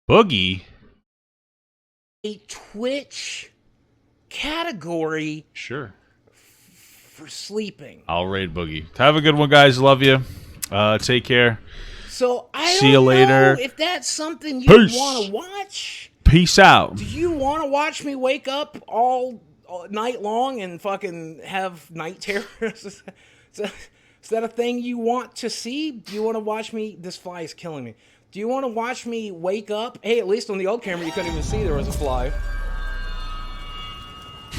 Boogie? A Twitch category Sure. for sleeping. I'll raid Boogie. Have a good one, guys. Love you. Take care. So I See you don't later. know if that's something you Peace. want to watch. Peace out. Do you want to watch me wake up all night long and fucking have night terrors? Is that a thing you want to see? Do you want to watch me? This fly is killing me. Do you want to watch me wake up? Hey, at least on the old camera you couldn't even see there was a fly.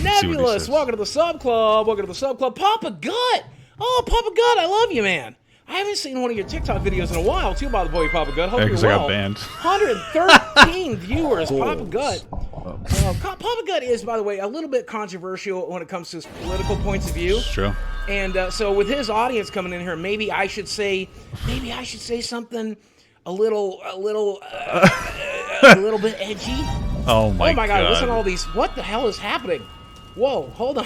Nebulous, welcome to the sub club. Welcome to the sub club. Papa Gut. Oh, Papa Gut, I love you, man. I haven't seen one of your TikTok videos in a while, too, by the way, Papa Gut. Hope you're well. I got banned. 113 viewers, Papa Gut. Papa Gut is, by the way, a little bit controversial when it comes to his political points of view. It's true. And so with his audience coming in here, maybe I should say something a little bit edgy. Oh my God. Listen to all these. What the hell is happening? Whoa, hold on.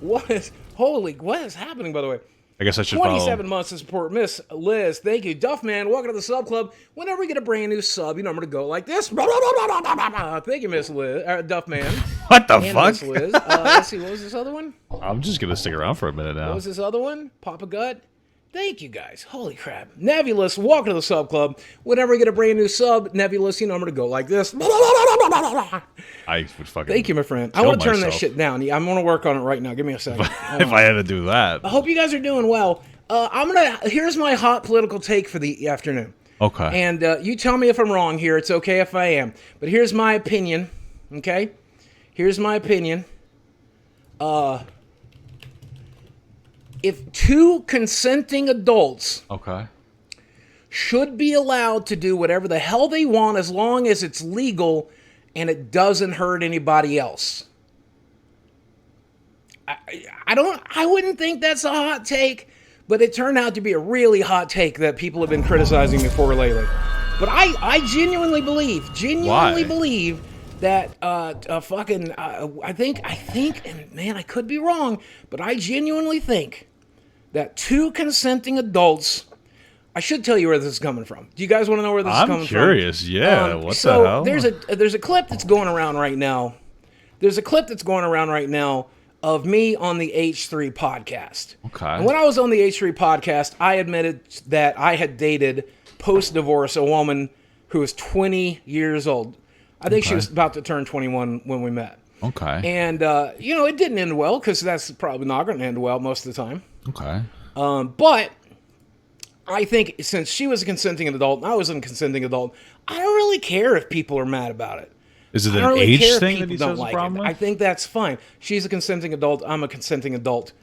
What is happening, by the way? I guess I should 27 follow. months to support Miss Liz. Thank you. Duffman, welcome to the sub club. Whenever we get a brand new sub, you know I'm going to go like this. Thank you, Miss Liz. Duffman. What the and fuck? Miss Liz. Let's see, what was this other one? I'm just going to stick around for a minute now. What was this other one? Papa Gut. Thank you, guys. Holy crap. Nebulous, welcome to the sub club. Whenever we get a brand new sub, Nebulous, you know I'm going to go like this. I would fucking. Thank you, my friend. I want to turn that shit down. I'm going to work on it right now. Give me a second. If I had to do that. I hope you guys are doing well. Here's my hot political take for the afternoon. Okay. And you tell me if I'm wrong here. It's okay if I am. But here's my opinion. Okay? Here's my opinion. If two consenting adults should be allowed to do whatever the hell they want as long as it's legal and it doesn't hurt anybody else. I wouldn't think that's a hot take, but it turned out to be a really hot take that people have been criticizing me for lately. But I genuinely believe that I think, and man, I could be wrong, but I genuinely think that two consenting adults. I should tell you where this is coming from. Do you guys want to know where this is coming from? I'm curious. Yeah. What the hell? There's a clip that's going around right now. Of me on the H3 podcast. Okay. And when I was on the H3 podcast, I admitted that I had dated post-divorce a woman who was 20 years old. I think she was about to turn 21 when we met. Okay. And, it didn't end well because that's probably not going to end well most of the time. Okay. But I think since she was a consenting adult and I was a consenting adult, I don't really care if people are mad about it. Is it an age thing that he says a problem with? I think that's fine. She's a consenting adult. I'm a consenting adult.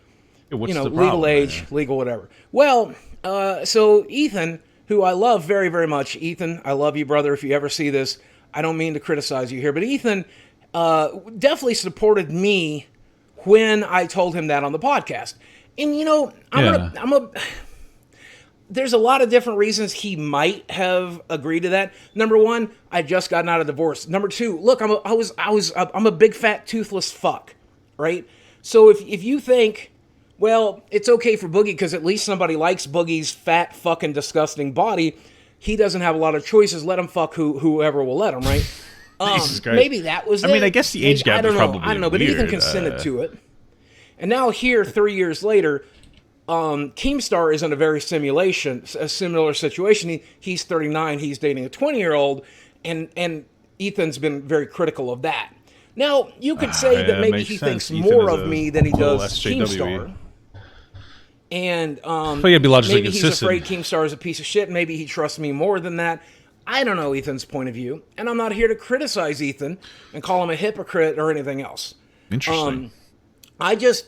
What's the problem, legal age, legal whatever. Well, so Ethan, who I love very, very much. Ethan, I love you, brother. If you ever see this, I don't mean to criticize you here, but Ethan definitely supported me when I told him that on the podcast. And, there's a lot of different reasons he might have agreed to that. Number one, I just gotten out of divorce. Number two, look, I'm a big fat toothless fuck, right? So if you think, well, it's okay for Boogie because at least somebody likes Boogie's fat fucking disgusting body, he doesn't have a lot of choices. Let him fuck whoever will let him, right? Maybe that was it. I mean, I guess the age gap is probably I don't know, but Ethan consented to it. And now here, 3 years later, Keemstar is in a very similar situation. He's 39. He's dating a 20-year-old, and Ethan's been very critical of that. Now, you could say that maybe he thinks more of me than he does Keemstar. And maybe he's afraid Keemstar is a piece of shit. Maybe he trusts me more than that. I don't know Ethan's point of view, and I'm not here to criticize Ethan and call him a hypocrite or anything else. Interesting.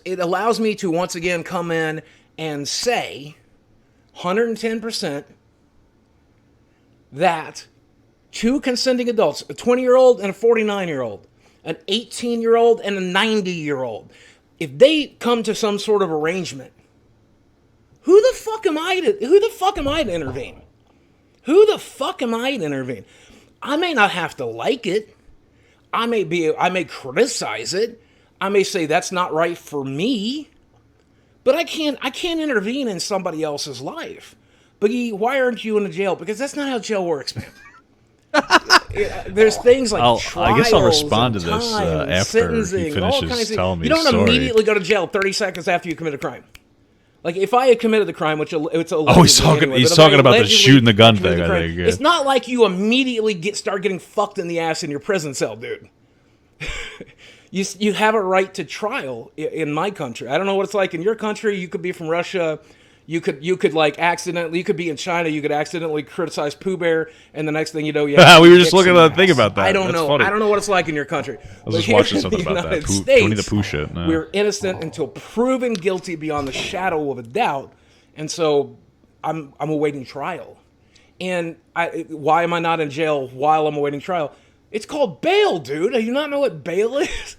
It allows me to once again come in and say 110% that two consenting adults, a 20-year-old and a 49-year-old, an 18-year-old and a 90-year-old, if they come to some sort of arrangement, who the fuck am I to intervene? Who the fuck am I to intervene? I may not have to like it. I may criticize it. I may say that's not right for me. But I can't intervene in somebody else's life. Boogie, why aren't you in the jail? Because that's not how jail works, man. there's things like I guess I'll trials respond and to this time and after sentencing, he and all finishes kinds of telling me You don't his story. immediately go to jail 30 seconds after you commit a crime. Like, if I had committed the crime, which it's a he's talking about the shooting the gun thing, I think. Yeah. It's not like you immediately start getting fucked in the ass in your prison cell, dude. You have a right to trial in my country. I don't know what it's like in your country. You could be from Russia. You could like accidentally. You could be in China. You could accidentally criticize Pooh Bear, and the next thing you know, you have we were just looking at the thing about that. I don't That's know. funny. I don't know what it's like in your country. I was just watching something about that. Winnie the Pooh shit. No. We're innocent until proven guilty beyond the shadow of a doubt, and so I'm awaiting trial. And why am I not in jail while I'm awaiting trial? It's called bail, dude. Do you not know what bail is?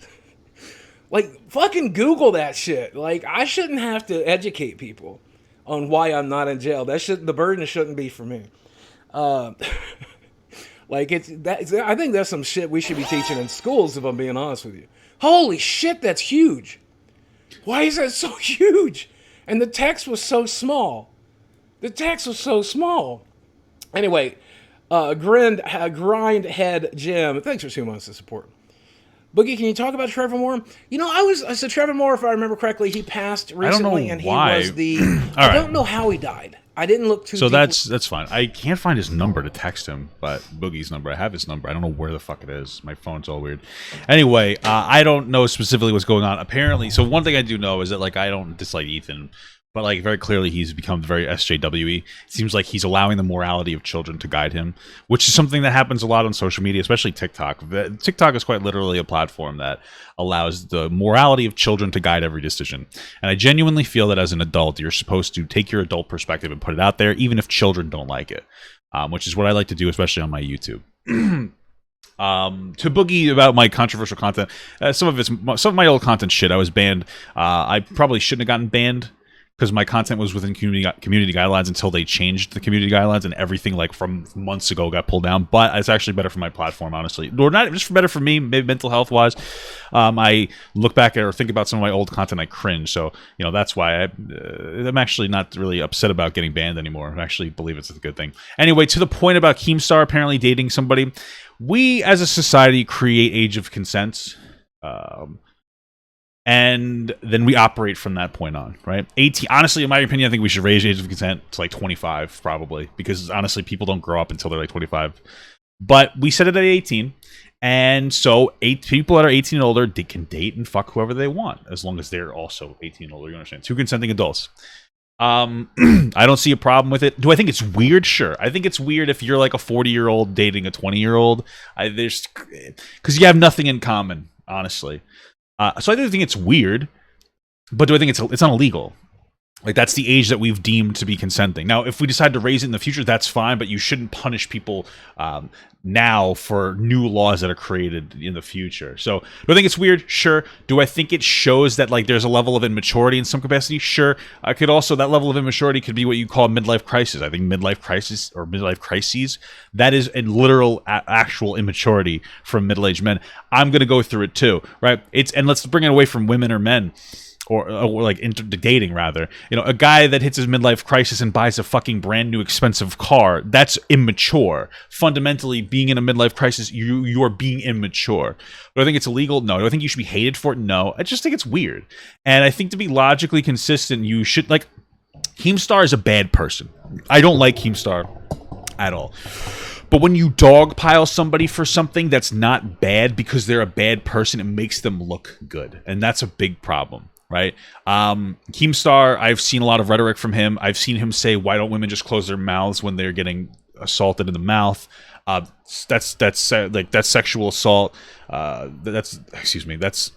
Like, fucking Google that shit. Like, I shouldn't have to educate people on why I'm not in jail. The burden shouldn't be for me. Like, I think that's some shit we should be teaching in schools, if I'm being honest with you. Holy shit, that's huge. Why is that so huge? And the text was so small. Anyway, Grindhead Jim, thanks for 2 months of support. Boogie, can you talk about Trevor Moore? You know, I said Trevor Moore, if I remember correctly, he passed recently, and he was the. I don't know how he died. I didn't look too. So that's fine. I can't find his number to text him, but Boogie's number. I have his number. I don't know where the fuck it is. My phone's all weird. Anyway, I don't know specifically what's going on. Apparently, so one thing I do know is that, like, I don't dislike Ethan. But, like, very clearly he's become very SJW-y. It seems like he's allowing the morality of children to guide him, which is something that happens a lot on social media, especially TikTok. TikTok is quite literally a platform that allows the morality of children to guide every decision. And I genuinely feel that as an adult, you're supposed to take your adult perspective and put it out there, even if children don't like it, which is what I like to do, especially on my YouTube. To Boogie about my controversial content, some of my old content shit, I was banned. I probably shouldn't have gotten banned, because my content was within community guidelines until they changed the community guidelines, and everything like from months ago got pulled down. But it's actually better for my platform, honestly. Or not just better for me, maybe mental health wise. I look back at or think about some of my old content, I cringe. So, you know, that's why I'm actually not really upset about getting banned anymore. I actually believe it's a good thing. Anyway, to the point about Keemstar apparently dating somebody, we as a society create age of consent. And then we operate from that point on, right? 18. Honestly, in my opinion, I think we should raise age of consent to like 25, probably, because honestly, people don't grow up until they're like 25. But we set it at 18, and so people that are 18 and older, they can date and fuck whoever they want, as long as they're also 18 and older. You understand? 2 consenting adults. I don't see a problem with it. Do I think it's weird? Sure. I think it's weird if you're like a 40-year-old dating a 20-year-old. Because you have nothing in common, honestly. So I do think it's weird, but do I think it's not illegal? Like, that's the age that we've deemed to be consenting. Now, if we decide to raise it in the future, that's fine, but you shouldn't punish people now for new laws that are created in the future. So, do I think it's weird? Sure. Do I think it shows that, like, there's a level of immaturity in some capacity? Sure. I could also, that level of immaturity could be what you call midlife crisis. I think midlife crisis or midlife crises, that is a literal actual immaturity from middle-aged men. I'm going to go through it too, right? And let's bring it away from women or men. Or like into dating, rather. You know, a guy that hits his midlife crisis and buys a fucking brand new expensive car, that's immature. Fundamentally, being in a midlife crisis, you are being immature. Do I think it's illegal? No. Do I think you should be hated for it? No. I just think it's weird. And I think to be logically consistent, you should, like, Keemstar is a bad person. I don't like Keemstar at all. But when you dogpile somebody for something that's not bad because they're a bad person, it makes them look good. And that's a big problem. Right? Keemstar, I've seen a lot of rhetoric from him. I've seen him say, why don't women just close their mouths when they're getting assaulted in the mouth? That's sexual assault. That's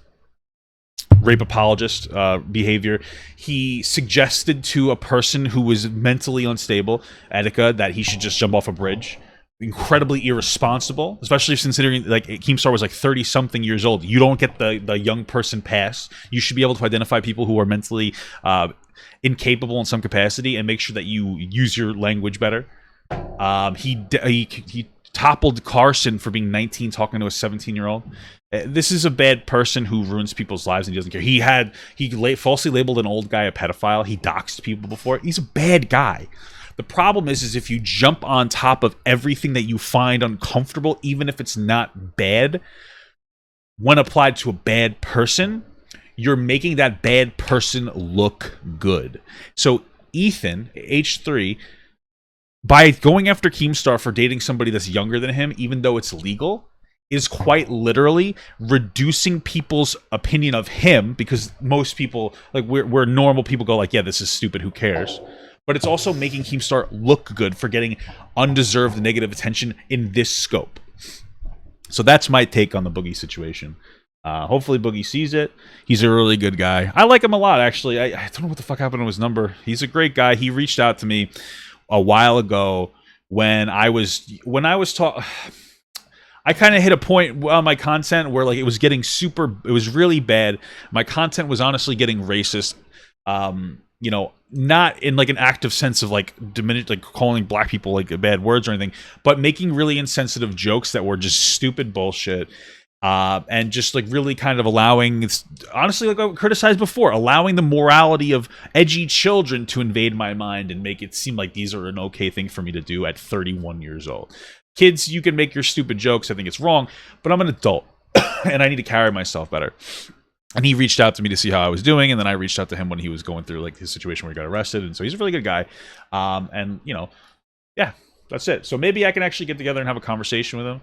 rape apologist behavior. He suggested to a person who was mentally unstable, Etika, that he should just jump off a bridge. Incredibly irresponsible, especially considering, like, Keemstar was like 30-something years old. You don't get the young person pass. You should be able to identify people who are mentally incapable in some capacity and make sure that you use your language better. He toppled Carson for being 19, talking to a 17-year-old. This is a bad person who ruins people's lives and he doesn't care. He falsely labeled an old guy a pedophile. He doxed people before. He's a bad guy. The problem is if you jump on top of everything that you find uncomfortable, even if it's not bad, when applied to a bad person, you're making that bad person look good. So Ethan, H3, by going after Keemstar for dating somebody that's younger than him, even though it's legal, is quite literally reducing people's opinion of him, because most people, like, we're normal people, go like, yeah, this is stupid, who cares? But it's also making Keemstar look good for getting undeserved negative attention in this scope. So that's my take on the Boogie situation. Hopefully Boogie sees it. He's a really good guy. I like him a lot, actually. I don't know what the fuck happened to his number. He's a great guy. He reached out to me a while ago when I was I kind of hit a point on my content where, like, it was getting it was really bad. My content was honestly getting racist. You know, not in like an active sense of like like calling black people like bad words or anything, but making really insensitive jokes that were just stupid bullshit. And just like really kind of allowing, honestly, like I criticized before, allowing the morality of edgy children to invade my mind and make it seem like these are an okay thing for me to do at 31 years old. Kids, you can make your stupid jokes. I think it's wrong, but I'm an adult and I need to carry myself better. And he reached out to me to see how I was doing, and then I reached out to him when he was going through like his situation where he got arrested, and so he's a really good guy. And you know, yeah, that's it. So maybe I can actually get together and have a conversation with him.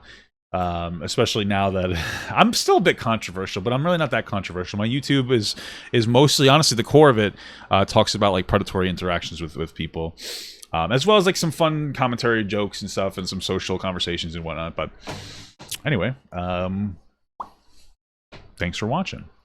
Especially now that I'm still a bit controversial, but I'm really not that controversial. My YouTube is mostly, honestly, the core of it talks about like predatory interactions with people, as well as like some fun commentary, jokes and stuff, and some social conversations and whatnot. But anyway, thanks for watching.